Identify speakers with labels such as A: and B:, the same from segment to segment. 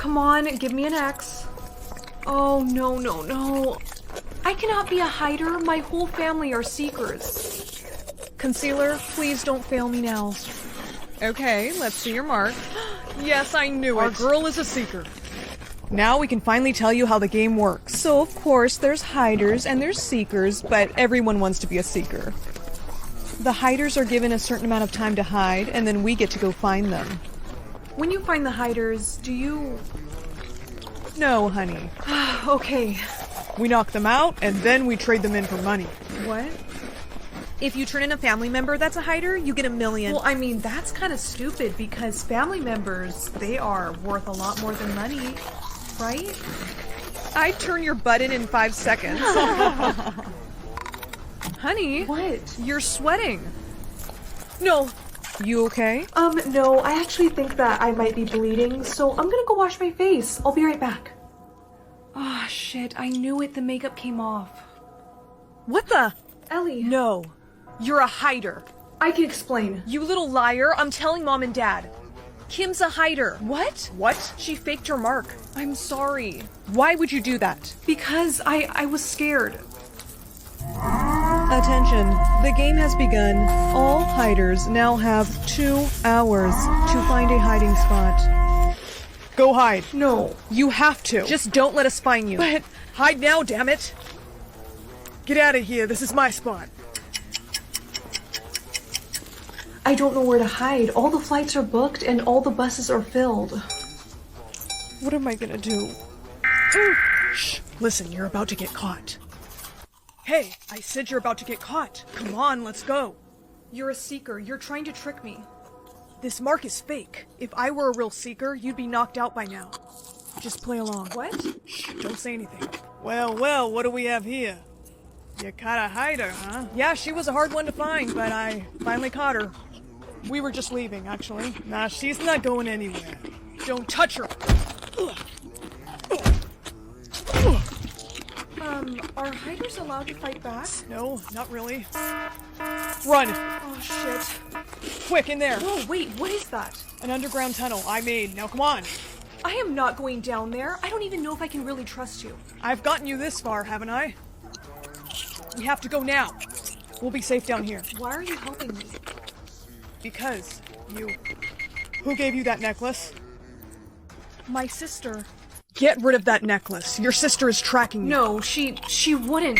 A: Come on, give me an X. Oh, no, no, no. I cannot be a hider. My whole family are seekers.
B: Concealer, please don't fail me now. Okay, let's see your mark. Yes, I knew it. Our girl is a seeker. Now we can finally tell you how the game works. So, of course, there's hiders and there's seekers, but everyone wants to be a seeker. The hiders are given a certain amount of time to hide, and then we get to go find them.
A: When you find the hiders, do you...
B: No, honey.
A: Okay.
B: We knock them out, and then we trade them in for money.
A: What?
B: If you turn in a family member that's a hider, you get $1 million.
A: Well, I mean, that's kind of stupid because family members, they are worth a lot more than money, right?
B: I'd turn your butt in 5 seconds. Honey.
A: What?
B: You're sweating. No. You okay?
A: No, I actually think that I might be bleeding, so I'm gonna go wash my face. I'll be right back. Ah, shit, I knew it. The makeup came off.
B: What the?
A: Ellie.
B: No. You're a hider.
A: I can explain.
B: You little liar. I'm telling Mom and Dad. Kim's a hider.
A: What?
B: What? She faked your mark. I'm sorry. Why would you do that?
A: Because I was scared.
B: Attention. The game has begun. All hiders now have 2 hours to find a hiding spot. Go hide.
A: No.
B: You have to. Just don't let us find you. But hide now, damn it. Get out of here. This is my spot.
A: I don't know where to hide. All the flights are booked and all the buses are filled.
B: What am I gonna do? Shh. Listen, you're about to get caught. Hey, I said you're about to get caught. Come on, let's go.
A: You're a seeker. You're trying to trick me.
B: This mark is fake. If I were a real seeker, you'd be knocked out by now. Just play along.
A: What?
B: Shh, don't say anything. Well, what do we have here? You caught a hider, huh? Yeah, she was a hard one to find, but I finally caught her. We were just leaving, actually. Nah, she's not going anywhere. Don't touch her.
A: Are hiders allowed to fight back?
B: No, not really. Run!
A: Oh, shit.
B: Quick, in there!
A: Whoa, wait, what is that?
B: An underground tunnel I made. Now come on!
A: I am not going down there. I don't even know if I can really trust you.
B: I've gotten you this far, haven't I? We have to go now. We'll be safe down here.
A: Why are you helping me?
B: Because you... Who gave you that necklace?
A: My sister.
B: Get rid of that necklace. Your sister is tracking you.
A: No, she wouldn't.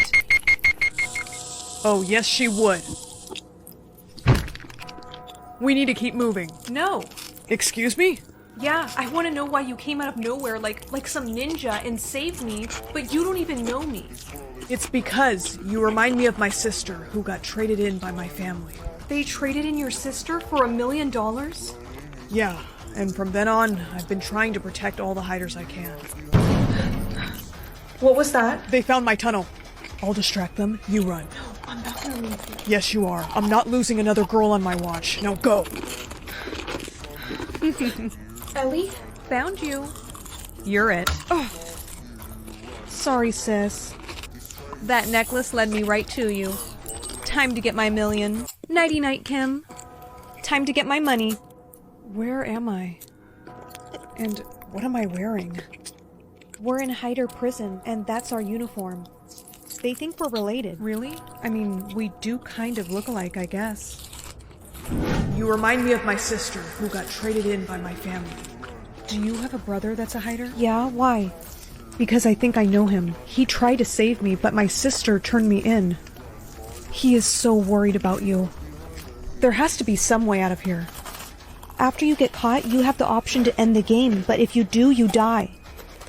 B: Oh, yes, she would. We need to keep moving.
A: No.
B: Excuse me?
A: Yeah, I want to know why you came out of nowhere like some ninja and saved me, but you don't even know me.
B: It's because you remind me of my sister who got traded in by my family.
A: They traded in your sister for $1 million?
B: Yeah, and from then on, I've been trying to protect all the hiders I can.
A: What was that?
B: They found my tunnel. I'll distract them, you run.
A: No, I'm not gonna leave you.
B: Yes, you are. I'm not losing another girl on my watch. Now go!
A: Ellie?
B: Found you. You're it. Oh. Sorry, sis. That necklace led me right to you. Time to get my $1 million. Nighty-night, Kim. Time to get my money. Where am I? And what am I wearing? We're in hider prison, and that's our uniform. They think we're related. Really? I mean, we do kind of look alike, I guess. You remind me of my sister, who got traded in by my family. Do you have a brother that's a hider? Yeah, why? Because I think I know him. He tried to save me, but my sister turned me in. He is so worried about you. There has to be some way out of here. After you get caught, you have the option to end the game, but if you do, you die.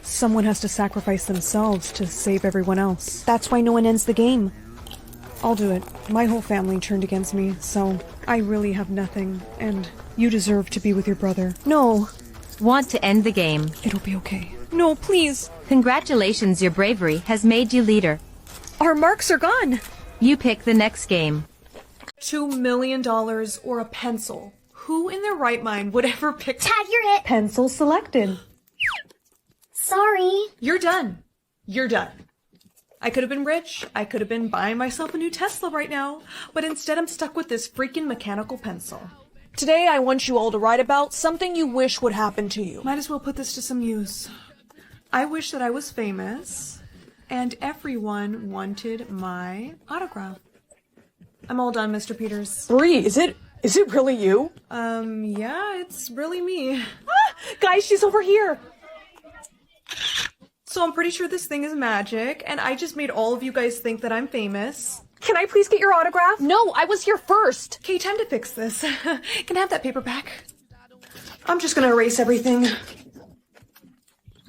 B: Someone has to sacrifice themselves to save everyone else. That's why no one ends the game. I'll do it. My whole family turned against me, so I really have nothing, and you deserve to be with your brother. No.
C: Want to end the game?
B: It'll be okay. No, please.
C: Congratulations, your bravery has made you leader.
B: Our marks are gone.
C: You pick the next game.
A: $2 million or a pencil. Who in their right mind would ever pick...
D: Tag, you're it!
A: Pencil selected.
D: Sorry.
A: You're done. You're done. I could have been rich. I could have been buying myself a new Tesla right now. But instead I'm stuck with this freaking mechanical pencil. Today I want you all to write about something you wish would happen to you. Might as well put this to some use. I wish that I was famous and everyone wanted my autograph. I'm all done, Mr. Peters.
E: Bree, is it really you?
A: Yeah, it's really me.
E: Guys, she's over here.
A: So I'm pretty sure this thing is magic, and I just made all of you guys think that I'm famous.
E: Can I please get your autograph? No, I was here first.
A: Okay, time to fix this. Can I have that paper back? I'm just gonna erase everything.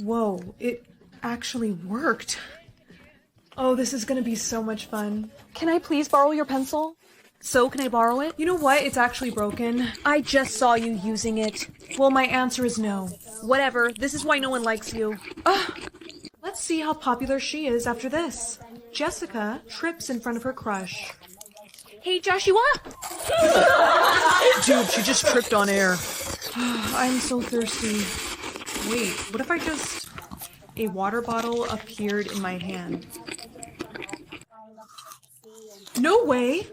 A: Whoa, it actually worked. Oh, this is gonna be so much fun.
E: Can I please borrow your pencil?
A: So, can I borrow it? You know what? It's actually broken.
B: I just saw you using it.
A: Well, my answer is no.
B: Whatever, this is why no one likes you.
A: Let's see how popular she is after this. Jessica trips in front of her crush.
B: Hey, Joshua!
A: Dude, she just tripped on air. I'm so thirsty. Wait, what if I just... A water bottle appeared in my hand. No way!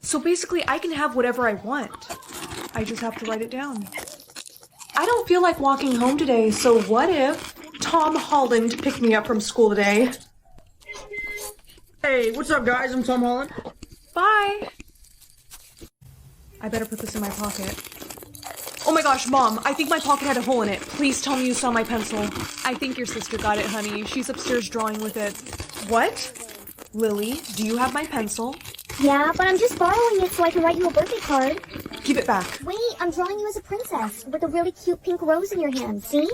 A: So basically, I can have whatever I want. I just have to write it down. I don't feel like walking home today, so what if Tom Holland picked me up from school today?
F: Hey, what's up, guys? I'm Tom Holland.
A: Bye! I better put this in my pocket. Oh my gosh, Mom, I think my pocket had a hole in it. Please tell me you saw my pencil.
B: I think your sister got it, honey. She's upstairs drawing with it.
A: What? Lily, do you have my pencil?
D: Yeah, but I'm just borrowing it so I can write you a birthday card.
A: Give it back.
D: Wait, I'm drawing you as a princess with a really cute pink rose in your hand, see?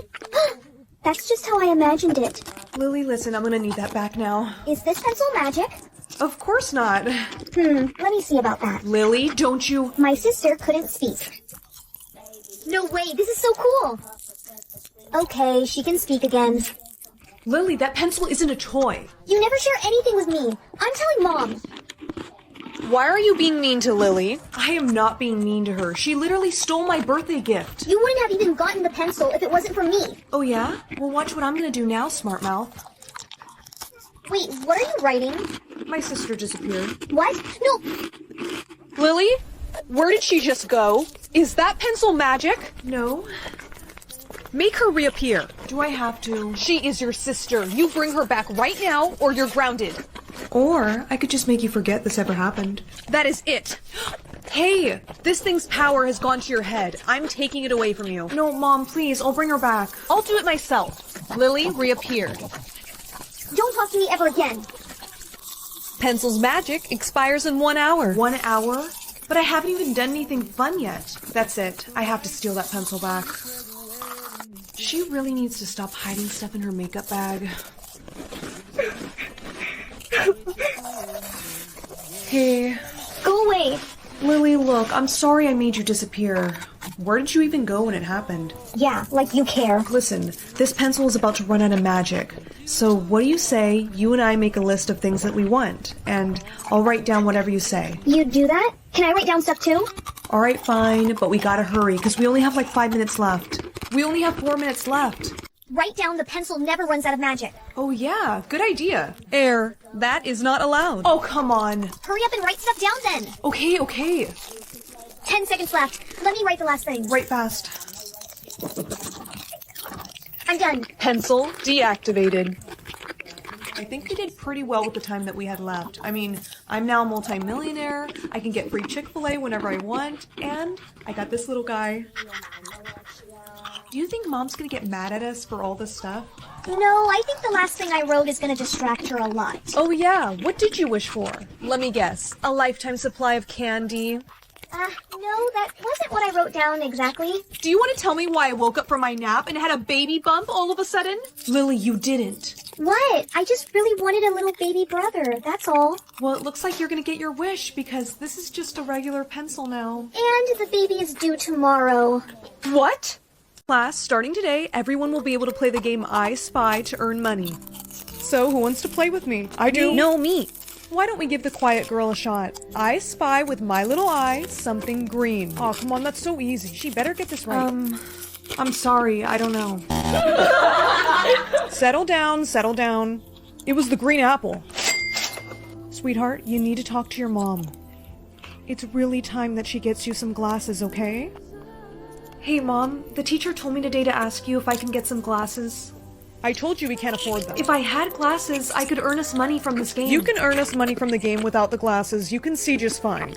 D: That's just how I imagined it.
A: Lily, listen, I'm gonna need that back now.
D: Is this pencil magic?
A: Of course not.
D: Let me see about that.
A: Lily, don't you...
D: My sister couldn't speak. No way, this is so cool. Okay, she can speak again.
A: Lily, that pencil isn't a toy.
D: You never share anything with me. I'm telling Mom.
A: Why are you being mean to Lily? I am not being mean to her. She literally stole my birthday gift.
D: You wouldn't have even gotten the pencil if it wasn't for me.
A: Oh yeah? Well, watch what I'm gonna do now, smart mouth.
D: Wait, what are you writing?
A: My sister disappeared.
D: What? No.
E: Lily? Where did she just go? Is that pencil magic?
A: No?
E: Make her reappear.
A: Do I have to?
E: She is your sister. You bring her back right now or you're grounded.
A: Or I could just make you forget this ever happened.
E: That is it.
A: Hey!
E: This thing's power has gone to your head. I'm taking it away from you.
A: No, Mom, please. I'll bring her back.
E: I'll do it myself. Lily, reappear.
D: Don't talk to me ever again.
E: Pencil's magic expires in 1 hour.
A: 1 hour? But I haven't even done anything fun yet. That's it. I have to steal that pencil back. She really needs to stop hiding stuff in her makeup bag. Hey.
D: Go away.
A: Lily, look, I'm sorry I made you disappear. Where did you even go when it happened?
D: Yeah, like you care.
A: Listen, this pencil is about to run out of magic. So what do you say you and I make a list of things that we want, and I'll write down whatever you say.
D: You do that? Can I write down stuff too?
A: Alright, fine, but we gotta hurry, because we only have like 5 minutes left. We only have 4 minutes left.
D: Write down the pencil never runs out of magic.
A: Oh yeah, good idea.
E: Air, that is not allowed.
A: Oh, come on.
D: Hurry up and write stuff down then.
A: Okay.
D: 10 seconds left. Let me write the last thing.
A: Write fast.
D: I'm done.
E: Pencil deactivated.
A: I think we did pretty well with the time that we had left. I mean, I'm now a multi-millionaire, I can get free Chick-fil-A whenever I want, and I got this little guy. Do you think Mom's gonna get mad at us for all this stuff?
D: No, I think the last thing I wrote is gonna distract her a lot.
E: Oh yeah, what did you wish for? Let me guess. A lifetime supply of candy.
D: No, that wasn't what I wrote down exactly.
E: Do you want to tell me why I woke up from my nap and had a baby bump all of a sudden?
A: Lily, you didn't.
D: What? I just really wanted a little baby brother, that's all.
A: Well, it looks like you're gonna get your wish, because this is just a regular pencil now.
D: And the baby is due tomorrow.
E: What? Class, starting today, everyone will be able to play the game I Spy to earn money. So, who wants to play with me? I do.
B: No, me.
E: Why don't we give the quiet girl a shot? I spy with my little eye something green. Oh, come on, that's so easy. She better get this right.
A: I'm sorry, I don't know.
E: Settle down. It was the green apple. Sweetheart, you need to talk to your mom. it's really time that she gets you some glasses, okay?
A: Hey, Mom, the teacher told me today to ask you if I can get some glasses.
E: I told you we can't afford them.
A: If I had glasses, I could earn us money from this game.
E: You can earn us money from the game without the glasses. You can see just fine.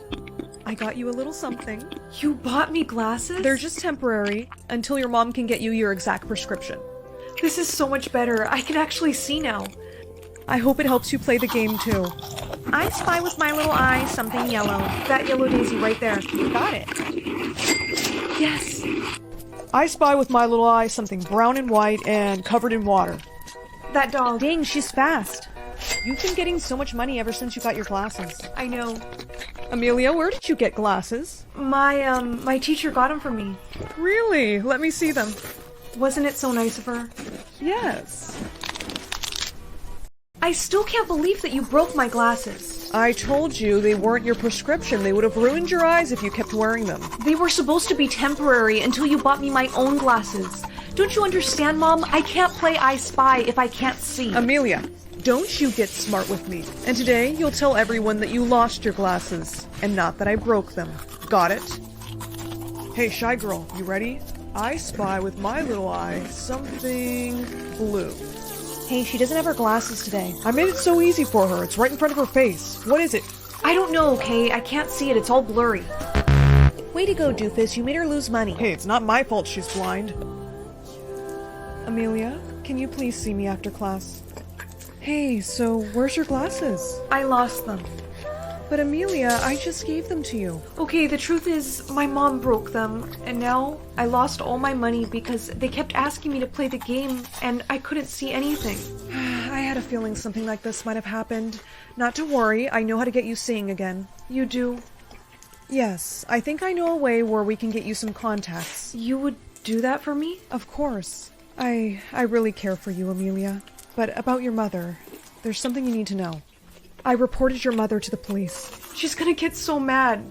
E: I got you a little something.
A: You bought me glasses?
E: They're just temporary, until your mom can get you your exact prescription.
A: This is so much better. I can actually see now.
E: I hope it helps you play the game too.
B: I spy with my little eye something yellow.
A: That yellow daisy right there.
E: You got it.
A: Yes.
E: I spy with my little eye something brown and white and covered in water.
A: That dog.
E: Dang, she's fast. You've been getting so much money ever since you got your glasses.
A: I know.
E: Amelia, where did you get glasses?
A: My teacher got them for me.
E: Really? Let me see them.
A: Wasn't it so nice of her?
E: Yes.
A: I still can't believe that you broke my glasses.
E: I told you they weren't your prescription. They would have ruined your eyes if you kept wearing them.
A: They were supposed to be temporary until you bought me my own glasses. Don't you understand, Mom? I can't play I Spy if I can't see.
E: Amelia, don't you get smart with me. And today, you'll tell everyone that you lost your glasses, and not that I broke them. Got it? Hey, shy girl, you ready? I spy with my little eye something blue.
A: Hey, she doesn't have her glasses today.
E: I made it so easy for her. It's right in front of her face. What is it?
A: I don't know, okay? I can't see it. It's all blurry.
B: Way to go, doofus. You made her lose money.
E: Hey, it's not my fault she's blind. Amelia, can you please see me after class? Hey, so where's your glasses?
A: I lost them.
E: But Amelia, I just gave them to you.
A: Okay, the truth is, my mom broke them, and now I lost all my money because they kept asking me to play the game, and I couldn't see anything.
E: I had a feeling something like this might have happened. Not to worry, I know how to get you seeing again.
A: You do?
E: Yes, I think I know a way where we can get you some contacts.
A: You would do that for me?
E: Of course. I really care for you, Amelia. But about your mother, there's something you need to know. I reported your mother to the police.
A: She's gonna get so mad.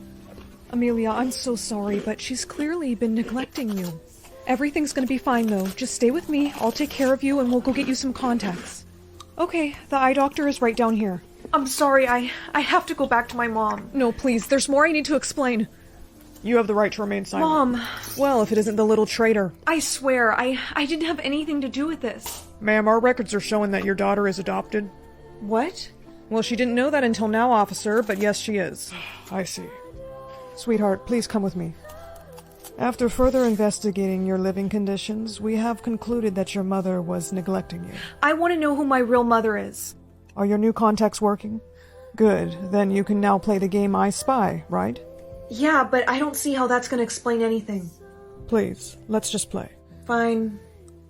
E: Amelia, I'm so sorry, but she's clearly been neglecting you. Everything's gonna be fine, though. Just stay with me, I'll take care of you, and we'll go get you some contacts. Okay, the eye doctor is right down here.
A: I'm sorry, I have to go back to my mom.
E: No, please, there's more I need to explain. You have the right to remain silent.
A: Mom!
E: Well, if it isn't the little traitor.
A: I swear, I didn't have anything to do with this.
E: Ma'am, our records are showing that your daughter is adopted.
A: What?
E: Well, she didn't know that until now, officer, but yes, she is. I see. Sweetheart, please come with me. After further investigating your living conditions, we have concluded that your mother was neglecting you.
A: I want to know who my real mother is.
E: Are your new contacts working? Good. Then you can now play the game I Spy, right?
A: Yeah, but I don't see how that's going to explain anything.
E: Please, let's just play.
A: Fine.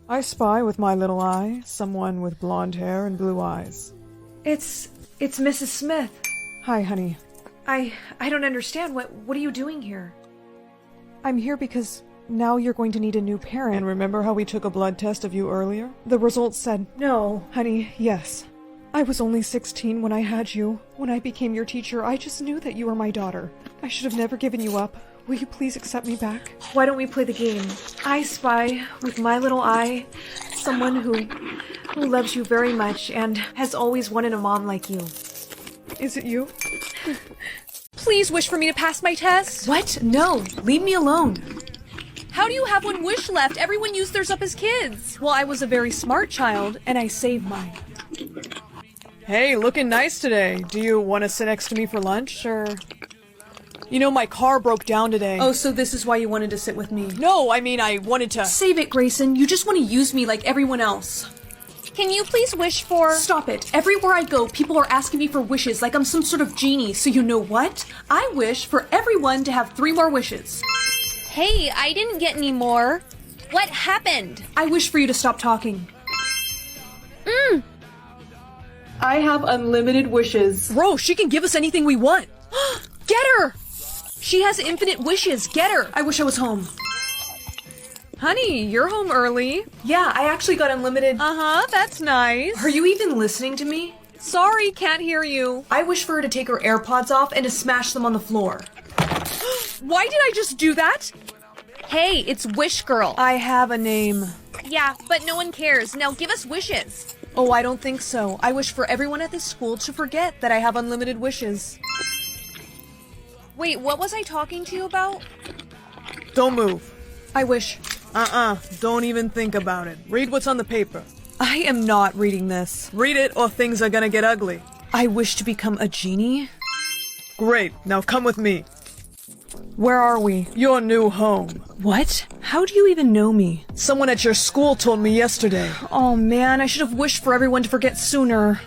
E: I spy with my little eye someone with blonde hair and blue eyes.
A: It's Mrs. Smith.
E: Hi, honey.
A: I don't understand. What are you doing here?
E: I'm here because now you're going to need a new parent. And remember how we took a blood test of you earlier? The results said,
A: No.
E: honey, yes. I was only 16 when I had you. When I became your teacher, I just knew that you were my daughter. I should have never given you up. Will you please accept me back?
A: Why don't we play the game? I spy with my little eye someone who loves you very much and has always wanted a mom like you.
E: Is it you?
B: Please wish for me to pass my test.
A: What? No. Leave me alone.
B: How do you have one wish left? Everyone used theirs up as kids.
E: Well, I was a very smart child, and I saved mine. Hey, looking nice today. Do you want to sit next to me for lunch?
A: Sure.
E: You know, my car broke down today.
A: Oh, so this is why you wanted to sit with me.
E: No, I mean, I wanted to...
A: Save it, Grayson. You just want to use me like everyone else.
B: Can you please wish for...
A: Stop it. Everywhere I go, people are asking me for wishes like I'm some sort of genie. So you know what? I wish for everyone to have 3 more wishes.
B: Hey, I didn't get any more. What happened?
A: I wish for you to stop talking. I have unlimited wishes.
E: Bro, she can give us anything we want.
B: Get her! She has infinite wishes. Get her!
A: I wish I was home.
E: Honey, you're home early.
A: Yeah, I actually got unlimited...
E: Uh-huh, that's nice.
A: Are you even listening to me?
E: Sorry, can't hear you.
A: I wish for her to take her AirPods off and to smash them on the floor.
E: Why did I just do that?
B: Hey, it's Wish Girl.
E: I have a name.
B: Yeah, but no one cares. Now give us wishes.
E: Oh, I don't think so. I wish for everyone at this school to forget that I have unlimited wishes.
B: Wait, what was I talking to you about?
E: Don't move.
B: I wish.
E: Don't even think about it. Read what's on the paper.
B: I am not reading this.
E: Read it or things are gonna get ugly.
B: I wish to become a genie?
E: Great, now come with me.
B: Where are we?
E: Your new home.
B: What? How do you even know me?
E: Someone at your school told me yesterday.
B: Oh man, I should have wished for everyone to forget sooner.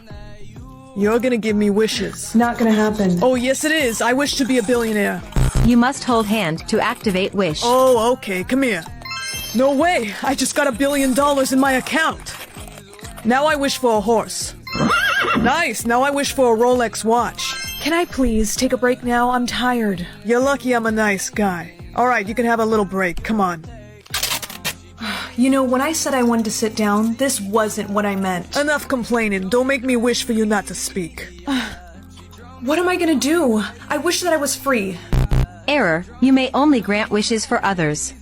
E: You're gonna give me wishes.
B: Not gonna happen.
E: Oh, yes it is. I wish to be a billionaire.
C: You must hold hand to activate wish.
E: Oh, okay, come here. No way, I just got $1 billion in my account. Now I wish for a horse. Nice, now I wish for a Rolex watch.
B: Can I please take a break now? I'm tired.
E: You're lucky I'm a nice guy. Alright, you can have a little break, come on.
B: You know, when I said I wanted to sit down, this wasn't what I meant.
E: Enough complaining, don't make me wish for you not to speak.
B: What am I gonna do? I wish that I was free.
C: Error. You may only grant wishes for others.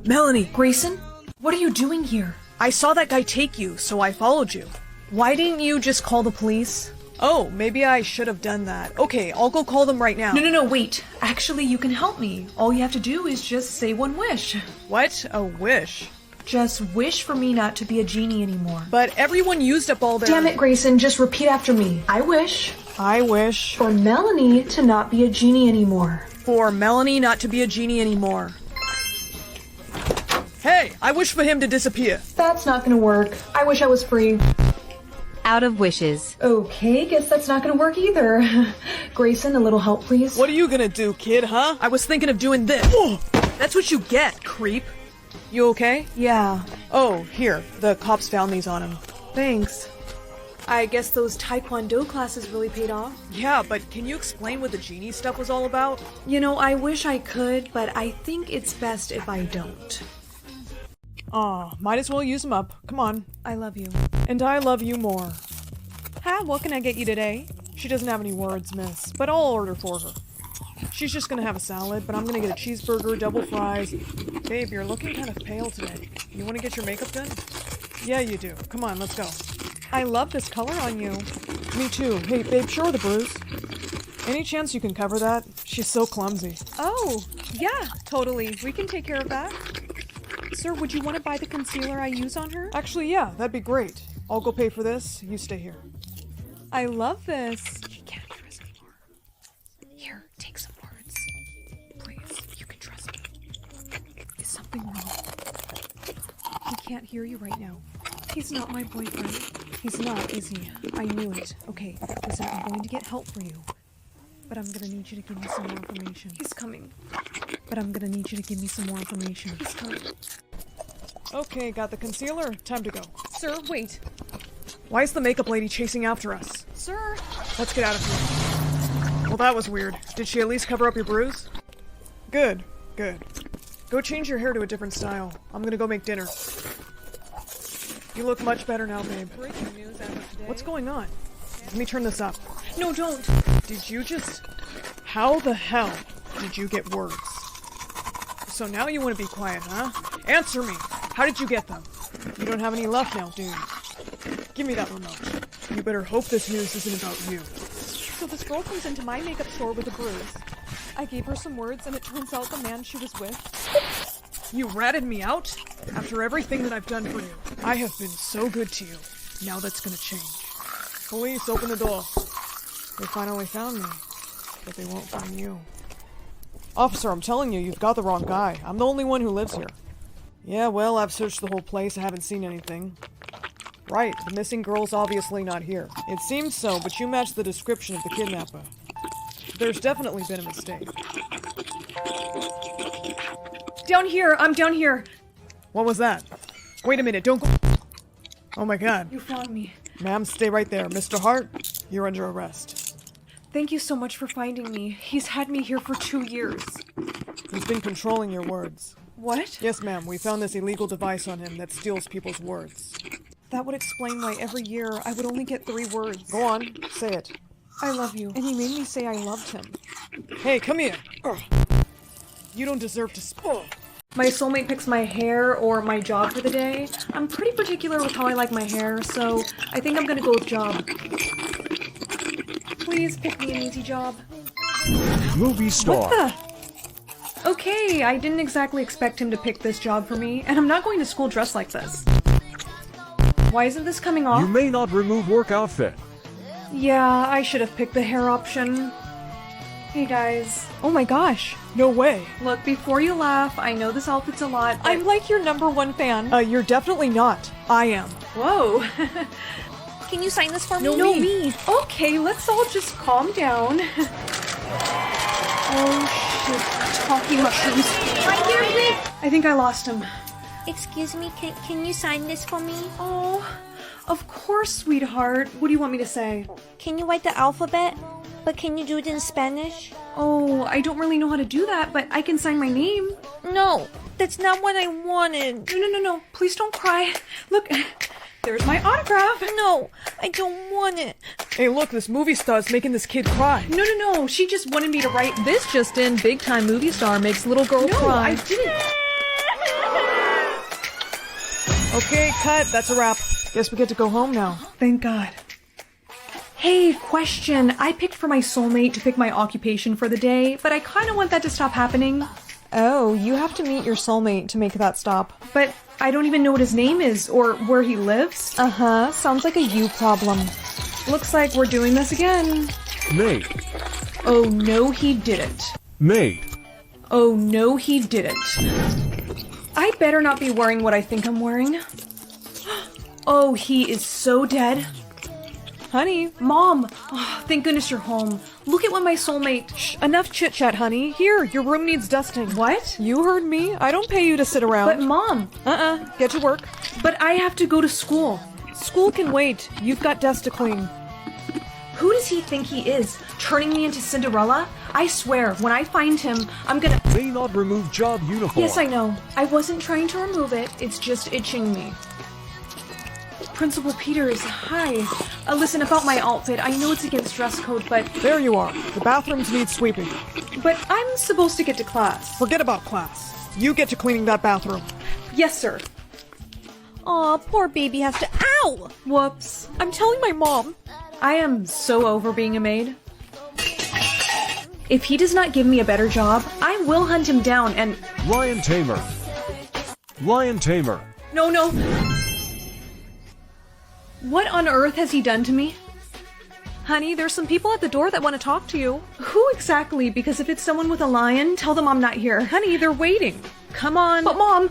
E: Melanie,
B: Grayson, what are you doing here?
E: I saw that guy take you, so I followed you.
B: Why didn't you just call the police?
E: Oh, maybe I should have done that. Okay, I'll go call them right now.
B: No, wait. Actually, you can help me. All you have to do is just say one wish.
E: What? A wish?
B: Just wish for me not to be a genie anymore.
E: But everyone used up all their—
B: Damn it, Grayson, just repeat after me. I wish
E: I wish
B: for Melanie to not be a genie anymore.
E: for Melanie not to be a genie anymore. Hey, I wish for him to disappear.
B: That's not gonna work. I wish I was free.
C: Out of wishes.
B: Okay, guess that's not gonna work either. Grayson, a little help, please.
E: What are you gonna do, kid, huh? I was thinking of doing this. Oh, that's what you get, creep. You okay?
B: Yeah,
E: Oh, here. The cops found these on him.
B: thanks. I guess those Taekwondo classes really paid off.
E: Yeah, but can you explain what the genie stuff was all about?
B: You know, I wish I could, but I think it's best if I don't.
E: Aw, might as well use them up. Come on.
B: I love you.
E: And I love you more. Hi, what can I get you today? She doesn't have any words, miss, but I'll order for her. She's just gonna have a salad, but I'm gonna get a cheeseburger, double fries. Babe, you're looking kind of pale today. You wanna get your makeup done? Yeah, you do. Come on, let's go. I love this color on you. Me too. Hey, babe, show her the bruise. Any chance you can cover that? She's so clumsy.
B: Oh, yeah, totally. We can take care of that. Sir, would you want to buy the concealer I use on her?
E: Actually, yeah, that'd be great. I'll go pay for this. You stay here.
B: I love this. He can't trust anymore. Here, take some words. Please, you can trust me. Is something wrong? He can't hear you right now. He's not my boyfriend. He's not, is he? I knew it. Okay, listen, I'm going to get help for you. But I'm gonna need you to give me some more information. He's coming. But I'm gonna need you to give me some more information. He's coming.
E: Okay, got the concealer. Time to go.
B: Sir, wait.
E: Why is the makeup lady chasing after us?
B: Sir!
E: Let's get out of here. Well, that was weird. Did she at least cover up your bruise? Good, good. Go change your hair to a different style. I'm gonna go make dinner. You look much better now, babe.
B: Breaking news as of today.
E: What's going on? Let me turn this up.
B: No, don't!
E: Did you just... How the hell did you get words? So now you want to be quiet, huh? Answer me! How did you get them? You don't have any left now, do you? Give me that remote. You better hope this news isn't about you.
B: So this girl comes into my makeup store with a bruise. I gave her some words and it turns out the man she was with.
E: You ratted me out? After everything that I've done for you. I have been so good to you. Now that's gonna change. Police, open the door. They finally found me. But they won't find you. Officer, I'm telling you, you've got the wrong guy. I'm the only one who lives here. Yeah, well, I've searched the whole place. I haven't seen anything. Right, the missing girl's obviously not here. It seems so, but you match the description of the kidnapper. There's definitely been a mistake.
B: Down here! I'm down here!
E: What was that? Wait a minute, don't go— Oh my god.
B: You found me.
E: Ma'am, stay right there. Mr. Hart, you're under arrest.
B: Thank you so much for finding me. He's had me here for 2 years.
E: He's been controlling your words.
B: What?
E: Yes, ma'am, we found this illegal device on him that steals people's words.
B: That would explain why every year I would only get 3 words.
E: Go on, say it.
B: I love you. And he made me say I loved him.
E: Hey, come here! Ugh. You don't deserve to
B: My soulmate picks my hair or my job for the day. I'm pretty particular with how I like my hair, so I think I'm gonna go with job. Please pick me an easy job.
F: Movie star.
B: Okay, I didn't exactly expect him to pick this job for me, and I'm not going to school dressed like this. Why isn't this coming off?
F: You may not remove work outfit.
B: Yeah, I should have picked the hair option. Hey guys. Oh my gosh.
E: No way.
B: Look, before you laugh, I know this outfit's a lot, but...
E: I'm like your #1 fan. You're definitely not. I am.
B: Whoa.
A: Can you sign this for me?
B: No, me. Okay, let's all just calm down. Oh shit. Talking mushrooms.
D: Right here, please.
B: I think I lost him.
D: Excuse me, can you sign this for me?
B: Oh, of course, sweetheart. What do you want me to say?
D: Can you write the alphabet? But can you do it in Spanish?
B: Oh, I don't really know how to do that, but I can sign my name.
D: No, that's not what I wanted.
B: No. Please don't cry. Look, there's my autograph.
D: No, I don't want it.
E: Hey, look, this movie star's making this kid cry.
B: No. She just wanted me to write.
E: This just in, big time movie star makes little girl
B: No,
E: cry.
B: I didn't.
E: Okay, cut. That's a wrap. Guess we get to go home now.
B: Thank God. Hey, question. I picked for my soulmate to pick my occupation for the day, but I kind of want that to stop happening.
E: Oh, you have to meet your soulmate to make that stop.
B: But I don't even know what his name is or where he lives.
E: Uh-huh. Sounds like a you problem.
B: Looks like we're doing this again.
F: Mate.
B: Oh no, he didn't.
F: Mate.
B: Oh no, he didn't. I better not be wearing what I think I'm wearing. Oh, he is so dead.
E: Honey,
B: Mom! Oh, thank goodness you're home. Look at what my soulmate...
E: shh, enough chit-chat, honey. Here, your room needs dusting.
B: What?
E: You heard me. I don't pay you to sit around.
B: But Mom!
E: Get to work.
B: But I have to go to school.
E: School can wait. You've got desk to clean.
B: Who does he think he is? Turning me into Cinderella? I swear, when I find him, I'm gonna...
F: May not remove job uniform.
B: Yes, I know. I wasn't trying to remove it. It's just itching me. Principal Peters, hi. Listen, about my outfit, I know it's against dress code, but
E: There you are. The bathrooms need sweeping.
B: I'm supposed to get to class.
E: Forget about class. You get to cleaning that bathroom.
B: Yes, sir.
D: Aw, poor baby has to. Ow!
B: Whoops.
E: I'm telling my mom.
B: I am so over being a maid. If he does not give me a better job, I will hunt him down and...
F: Lion Tamer. Lion Tamer.
B: No. What on earth has he done to me?
E: Honey, there's some people at the door that want to talk to you.
B: Who exactly? Because if it's someone with a lion, tell them I'm not here.
E: Honey, they're waiting. Come on.
B: But Mom...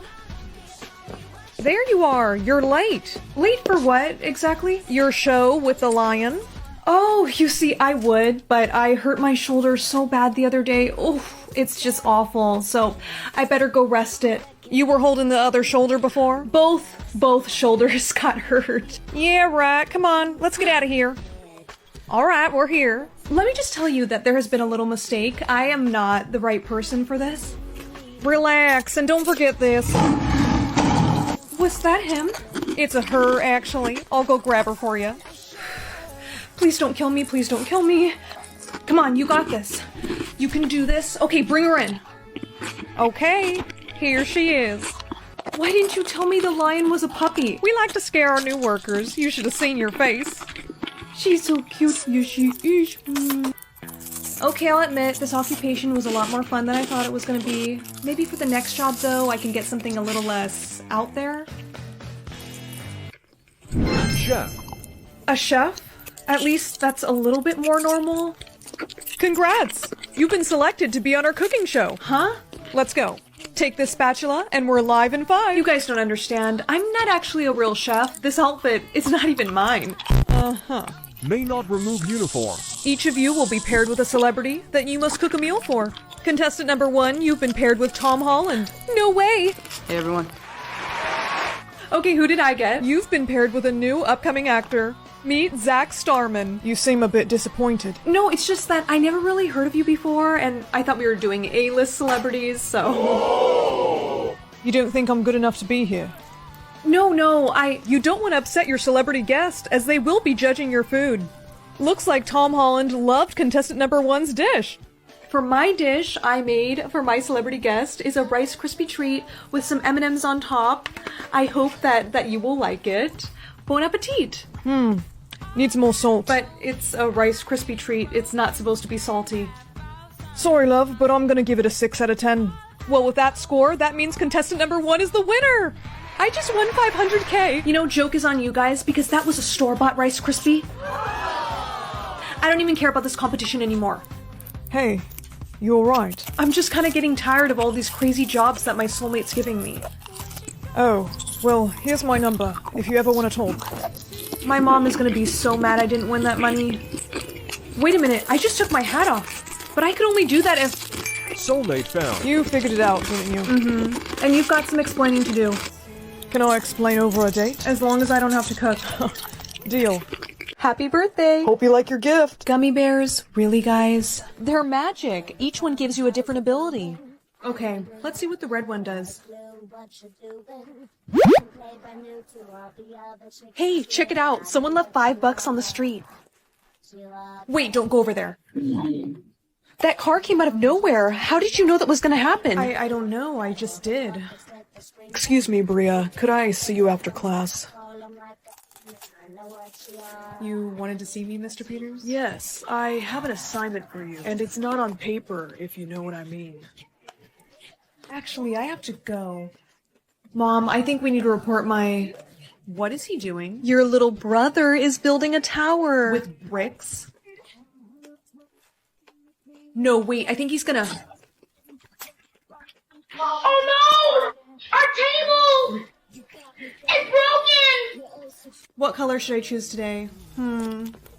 E: There you are. You're late.
B: Late for what, exactly?
E: Your show with the lion.
B: Oh, you see, I would, but I hurt my shoulder so bad the other day. Oh, it's just awful, so I better go rest it.
E: You were holding the other shoulder before?
B: Both shoulders got hurt.
E: Yeah, right. Come on. Let's get out of here. All right, we're here.
B: Let me just tell you that there has been a little mistake. I am not the right person for this.
E: Relax, and don't forget this.
B: Was that him?
E: It's a her, actually. I'll go grab her for you.
B: Please don't kill me, please don't kill me. Come on, you got this. You can do this. Okay, bring her in.
E: Okay, here she is.
B: Why didn't you tell me the lion was a puppy?
E: We like to scare our new workers. You should have seen your face.
B: She's so cute. Yes, she is. Okay, I'll admit, this occupation was a lot more fun than I thought it was going to be. Maybe for the next job, though, I can get something a little less out there.
F: Chef.
B: A chef? At least that's a little bit more normal.
E: Congrats! You've been selected to be on our cooking show.
B: Huh?
E: Let's go. Take this spatula, and we're live in 5.
B: You guys don't understand. I'm not actually a real chef. This outfit is not even mine.
E: Uh-huh.
F: May not remove uniform.
E: Each of you will be paired with a celebrity that you must cook a meal for. Contestant number 1, you've been paired with Tom Holland.
B: No way!
G: Hey everyone.
B: Okay, who did I get?
E: You've been paired with a new upcoming actor. Meet Zach Starman. You seem a bit disappointed.
B: No, it's just that I never really heard of you before, and I thought we were doing A-list celebrities, so...
E: You don't think I'm good enough to be here?
B: No,
E: You don't want to upset your celebrity guest, as they will be judging your food. Looks like Tom Holland loved contestant number 1's dish.
B: For my dish I made for my celebrity guest is a Rice Krispie treat with some M&Ms on top. I hope that you will like it. Bon appetit!
E: Needs more salt.
B: But it's a Rice Krispie treat. It's not supposed to be salty.
E: Sorry, love, but I'm gonna give it a 6 out of 10.
B: Well, with that score, that means contestant number 1 is the winner! I just won 500K!
A: You know, joke is on you guys, because that was a store-bought Rice Krispie. I don't even care about this competition anymore.
E: Hey, you alright?
A: I'm just kind of getting tired of all these crazy jobs that my soulmate's giving me.
E: Oh, well, here's my number, if you ever want to talk.
A: My mom is gonna be so mad I didn't win that money. Wait a minute, I just took my hat off. But I could only do that if...
F: Soulmate found.
E: You figured it out, didn't you?
A: And you've got some explaining to do.
E: Can I explain over a date?
A: As long as I don't have to cook.
E: Deal.
B: Happy birthday!
E: Hope you like your gift.
A: Gummy bears? Really, guys?
B: They're magic. Each one gives you a different ability.
A: Okay, let's see what the red one does.
B: Hey, check it out. Someone left $5 on the street.
A: Wait, don't go over there.
B: That car came out of nowhere. How did you know that was gonna happen?
A: I don't know, I just did.
E: Excuse me, Bria. Could I see you after class?
A: You wanted to see me, Mr. Peters?
E: Yes, I have an assignment for you. And it's not on paper, if you know what I mean.
A: Actually, I have to go. Mom, I think we need to report my... What is he doing?
B: Your little brother is building a tower.
A: With bricks? No, wait, I think he's gonna...
D: Oh no! Our table! It's broken!
A: What color should I choose today?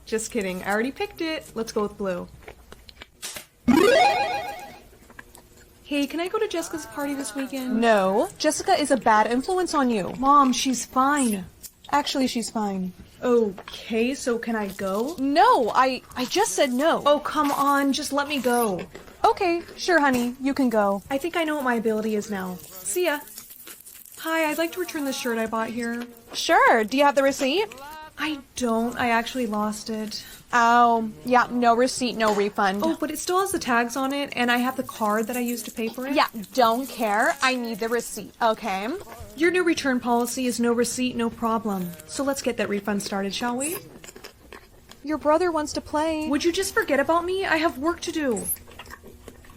A: Just kidding. I already picked it. Let's go with blue. Hey, can I go to Jessica's party this weekend?
B: No, Jessica is a bad influence on you.
A: Mom, she's fine.
B: Actually, she's fine.
A: Okay, so can I go?
B: No, I just said no.
A: Oh, come on. Just let me go.
B: Okay, sure, honey. You can go.
A: I think I know what my ability is now. See ya. Hi, I'd like to return this shirt I bought here.
B: Sure. Do you have the receipt?
A: I don't. I actually lost it.
B: Oh, yeah, no receipt, no refund.
A: Oh, but it still has the tags on it, and I have the card that I used to pay for it.
B: Yeah, don't care. I need the receipt, okay?
A: Your new return policy is no receipt, no problem. So let's get that refund started, shall we?
B: Your brother wants to play.
A: Would you just forget about me? I have work to do.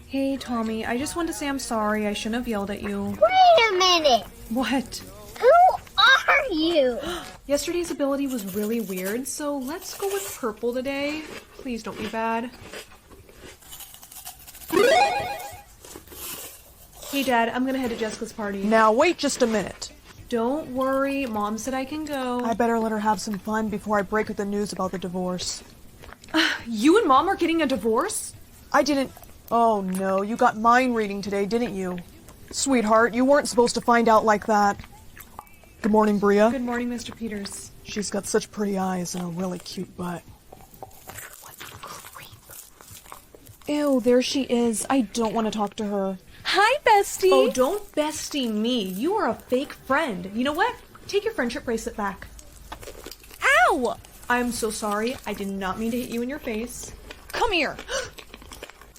A: Hey, Tommy, I just wanted to say I'm sorry. I shouldn't have yelled at you.
D: Wait a minute!
A: What?
D: Who are you?
A: Yesterday's ability was really weird, so let's go with purple today. Please don't be bad. Hey, Dad, I'm gonna head to Jessica's party.
E: Now wait just a minute.
A: Don't worry, Mom said I can go.
E: I better let her have some fun before I break her the news about the divorce.
A: You and Mom are getting a divorce?
E: I didn't... Oh no, you got mind reading today, didn't you? Sweetheart, you weren't supposed to find out like that. Good morning, Bria.
A: Good morning, Mr. Peters.
E: She's got such pretty eyes and a really cute butt.
B: Ew, there she is. I don't want to talk to her. Hi, bestie.
A: Oh, don't bestie me. You are a fake friend. You know what? Take your friendship bracelet back.
B: Ow!
A: I'm so sorry. I did not mean to hit you in your face.
B: Come here.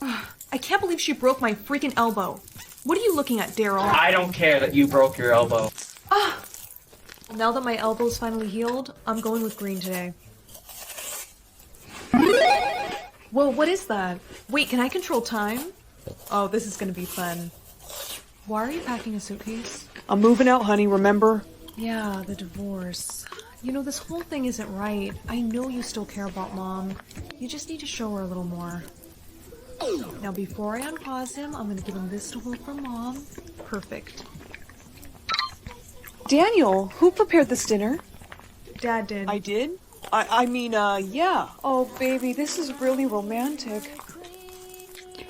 A: I can't believe she broke my freaking elbow. What are you looking at, Daryl?
G: I don't care that you broke your elbow.
A: Now that my elbow's finally healed, I'm going with green today. Whoa, what is that? Wait, can I control time? Oh, this is gonna be fun. Why are you packing a suitcase?
E: I'm moving out, honey, remember?
A: Yeah, the divorce. You know, this whole thing isn't right. I know you still care about Mom. You just need to show her a little more. Now, before I unpause him, I'm gonna give him this to hold for Mom. Perfect.
B: Daniel, who prepared this dinner?
A: Dad did.
E: I did? I mean, yeah.
B: Oh, baby, this is really romantic.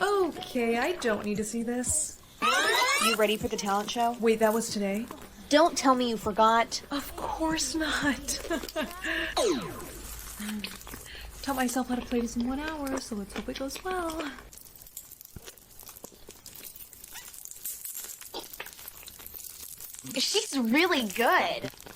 A: Okay, I don't need to see this.
B: You ready for the talent show?
A: Wait, that was today?
B: Don't tell me you forgot.
A: Of course not. Taught myself how to play this in 1 hour, so let's hope it goes well.
D: She's really good.